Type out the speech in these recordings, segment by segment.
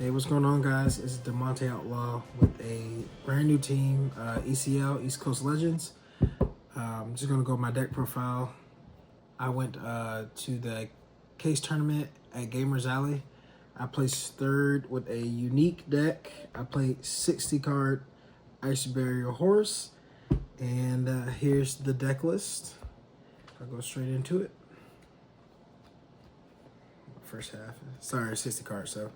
Hey, what's going on, guys? This is DeMonte Outlaw with a brand new team, ECL, East Coast Legends. I'm just going to go with my deck profile. I went to the case tournament at Gamers Alley. I placed third with a unique deck. I played 60 card Ice Barrier Horus. And here's the deck list. I'll go straight into it. First half. Sorry, 60 cards, so.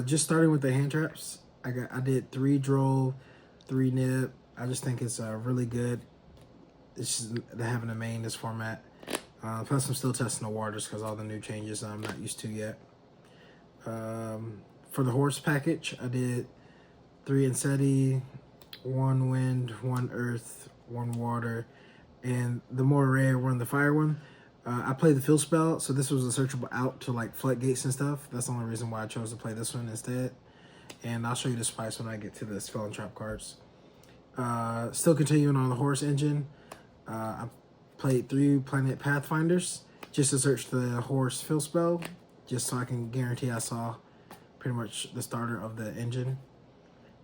Just starting with the hand traps, I did 3 droll, 3 nib. I just think it's really good. It's just having a main this format. Plus, I'm still testing the waters because all the new changes I'm not used to yet. For the horse package, I did 3 Inseti, 1 wind, 1 earth, 1 water, and the more rare one, the fire one. I played the field spell, so this was a searchable out to like floodgates and stuff. That's the only reason why I chose to play this one instead. And I'll show you the spice when I get to the spell and trap cards. Still continuing on the Horus engine. I played 3 Planet Pathfinders just to search the Horus field spell, just so I can guarantee I saw pretty much the starter of the engine.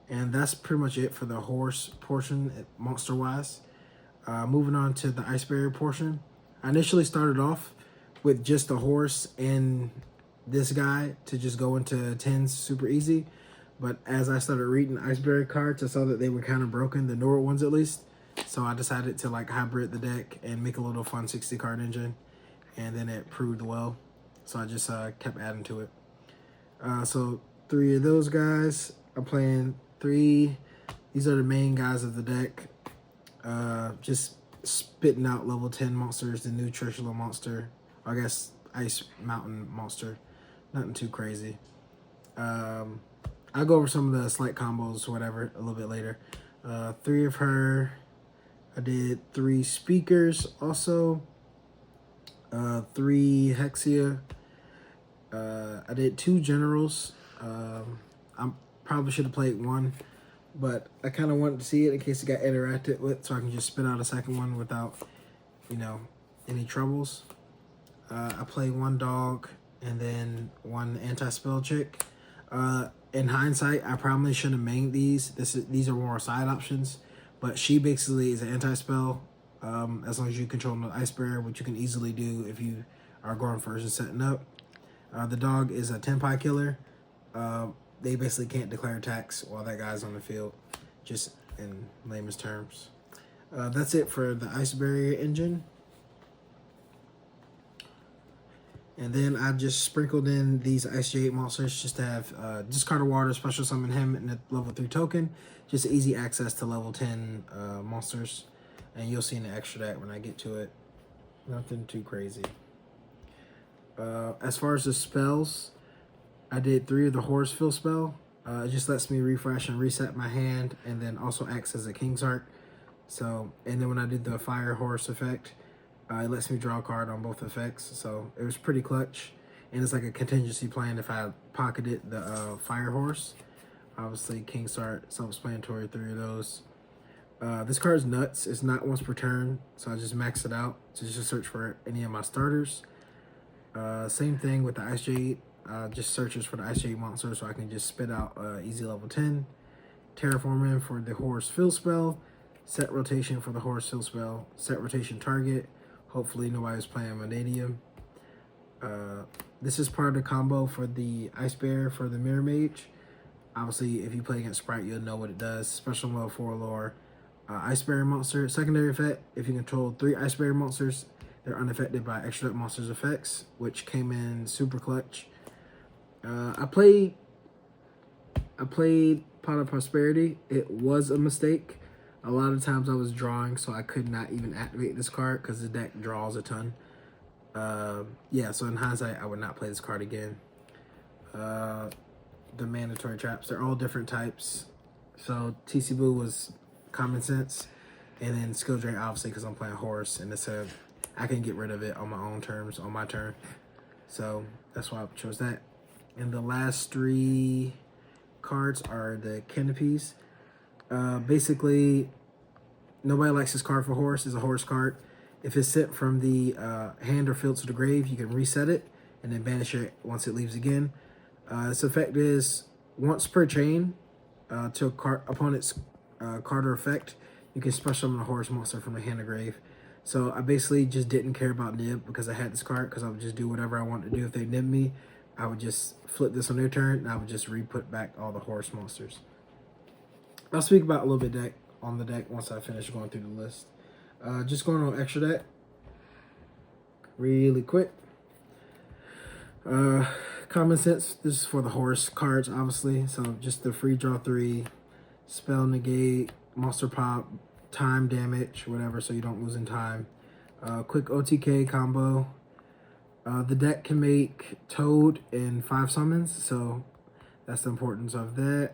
And that's pretty much it for the Horus portion, monster-wise. Moving on to the Ice Barrier portion. I initially started off with just the horse and this guy to just go into 10s super easy. But as I started reading Ice Barrier cards, I saw that they were kind of broken, the newer ones at least. So I decided to like hybrid the deck and make a little fun 60 card engine. And then it proved well. So I just kept adding to it. So 3 of those guys. I'm playing 3. These are the main guys of the deck. Just spitting out level 10 monsters, the new Trishula monster, I guess Ice Mountain monster, nothing too crazy. I'll go over some of the slight combos, whatever, a little bit later. 3 of her, I did 3 speakers also, 3 Hexia, I did 2 generals. I probably should have played 1. But I kind of wanted to see it in case it got interacted with, so I can just spit out a second one without, any troubles. I play 1 dog and then 1 anti-spell chick. In hindsight, I probably should have mained these. These are more side options, but she basically is an anti-spell. As long as you control the Ice Barrier, which you can easily do if you are going first and setting up. The dog is a 10-pie killer. They basically can't declare attacks while that guy's on the field, just in layman's terms. That's it for the Ice Barrier engine. And then I just sprinkled in these Ice J8 monsters just to have discard a water, special summon him in a level 3 token. Just easy access to level 10 monsters. And you'll see in the extract when I get to it. Nothing too crazy. As far as the spells, I did 3 of the Horus field spell. It just lets me refresh and reset my hand, and then also acts as a King's Heart. So, and then when I did the Fire Horus effect, it lets me draw a card on both effects. So it was pretty clutch, and it's like a contingency plan if I pocketed the Fire Horse. Obviously, King's Heart, self-explanatory, 3 of those. This card's nuts. It's not once per turn, so I just max it out to just search for any of my starters. Same thing with the Ice Jade. Just searches for the Ice Jade monster, so I can just spit out easy level 10. Terraforming for the Horus field spell. Set rotation for the Horus field spell. Set rotation target. Hopefully nobody's playing Vanadium. This is part of the combo for the Ice Bear for the Mirror Mage. Obviously, if you play against Sprite, you'll know what it does. Special mode 4 lore. Ice Bear monster. Secondary effect, if you control 3 Ice Bear monsters, they're unaffected by extra monsters effects, which came in super clutch. I played Pot of Prosperity. It was a mistake. A lot of times I was drawing, so I could not even activate this card because the deck draws a ton. Yeah, so in hindsight, I would not play this card again. The mandatory traps, they're all different types. So TC Boo was common sense, and then Skill Drain obviously because I'm playing Horus, and it's I can get rid of it on my own terms on my turn. So that's why I chose that. And the last 3 cards are the canopies. Basically, nobody likes this card for Horus. It's a Horus card. If it's sent from the hand or field to the grave, you can reset it and then banish it once it leaves again. Its effect is once per chain to opponent's card or effect, you can special summon a Horus monster from the hand of grave. So I basically just didn't care about nib because I had this card, because I would just do whatever I wanted to do. If they nib me, I would just flip this on their turn, and I would just re-put back all the Horus monsters. I'll speak about a little bit deck on the deck once I finish going through the list. Just going on extra deck really quick. Common sense, this is for the Horus cards, obviously. So just the free draw 3, spell negate, monster pop, time damage, whatever, so you don't lose in time. Quick OTK combo. The deck can make Toad in 5 summons, so that's the importance of that.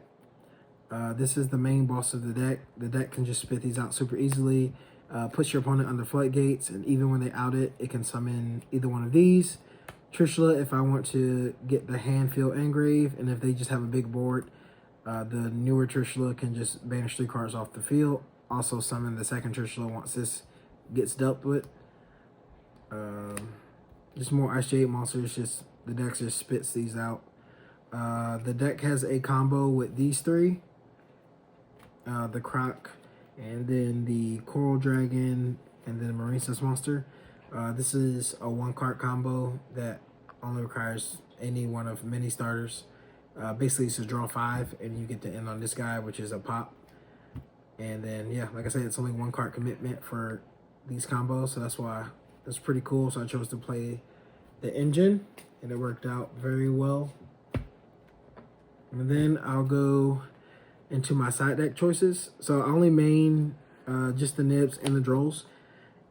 This is the main boss of the deck. The deck can just spit these out super easily. Puts your opponent under floodgates, and even when they out it, it can summon either one of these. Trishula, if I want to get the hand, field, and grave, and if they just have a big board, the newer Trishula can just banish 3 cards off the field. Also summon the second Trishula once this gets dealt with. Just more Ice Jade monsters, just the deck just spits these out. The deck has a combo with these 3. The Croc, and then the Coral Dragon, and then the Marine Sense monster. This is a 1-card combo that only requires any one of many starters. Basically, it's a draw 5, and you get to end on this guy, which is a pop. And then, yeah, like I said, it's only 1-card commitment for these combos, so that's why it's pretty cool. So I chose to play the engine, and it worked out very well. And then I'll go into my side deck choices. So I only main just the nibs and the drolls.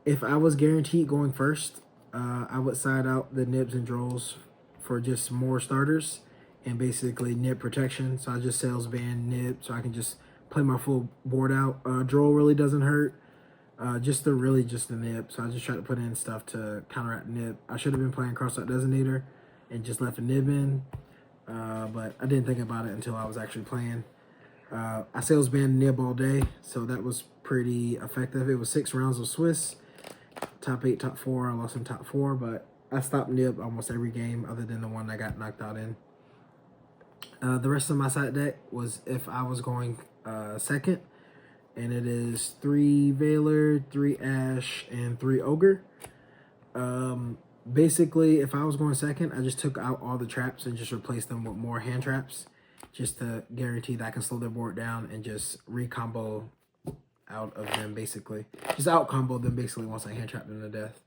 If I was guaranteed going first, I would side out the nibs and drolls for just more starters and basically nib protection. So I just sales ban nib so I can just play my full board out. Droll really doesn't hurt. Just the nib. So I just try to put in stuff to counteract nib. I should have been playing Cross-Out Designator and just left a nib in. But I didn't think about it until I was actually playing. I sales banned nib all day, so that was pretty effective. It was 6 rounds of Swiss. Top 8, top 4. I lost in top 4, but I stopped nib almost every game other than the one I got knocked out in. The rest of my side deck was if I was going second, and it is 3 Veiler, 3 Ash, and 3 Ogre. Basically, if I was going second, I just took out all the traps and just replaced them with more hand traps, just to guarantee that I can slow their board down and just re-combo out of them, basically. Just out-combo them, basically, once I hand trap them to death.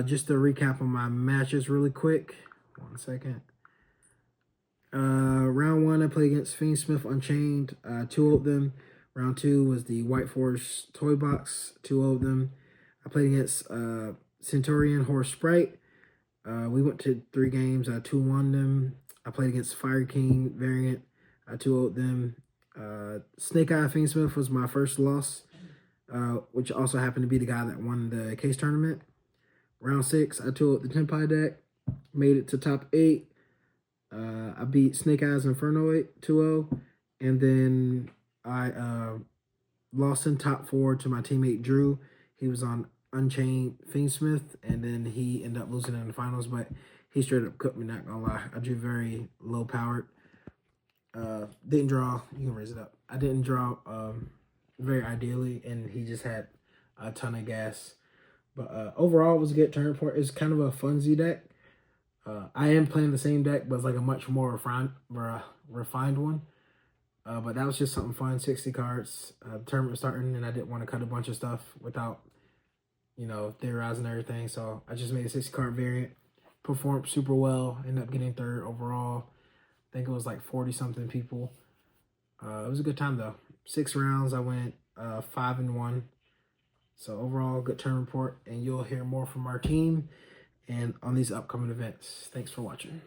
Just to recap on my matches really quick. 1 second. Round 1, I played against Fiendsmith Unchained. 2-0'd them. Round 2 was the White Forest Toy Box. 2-0'd them. I played against Centaurian Horse Sprite. We went to 3 games. I 2-1 them. I played against Fire King variant. I 2-0'd them. Snake Eye Fiendsmith was my first loss, which also happened to be the guy that won the case tournament. Round 6, I 2-0'd the Tenpai deck. Made it to top 8. I beat Snake Eyes Inferno 2-0. And then I lost in top 4 to my teammate Drew. He was on Unchained Fiendsmith, and then he ended up losing in the finals, but he straight up cooked me, not gonna lie. I drew very low powered. Didn't draw, you can raise it up. I didn't draw very ideally, and he just had a ton of gas. But overall, it was a good turn point. It's kind of a funsy deck. I am playing the same deck, but it's like a much more refined one. But that was just something fun, 60 cards. The tournament was starting, and I didn't want to cut a bunch of stuff without, you know, theorizing everything. So I just made a 60-card variant. Performed super well. Ended up getting 3rd overall. I think it was like 40-something people. It was a good time, though. 6 rounds. I went 5-1. So overall, good turn report. And you'll hear more from our team and on these upcoming events. Thanks for watching.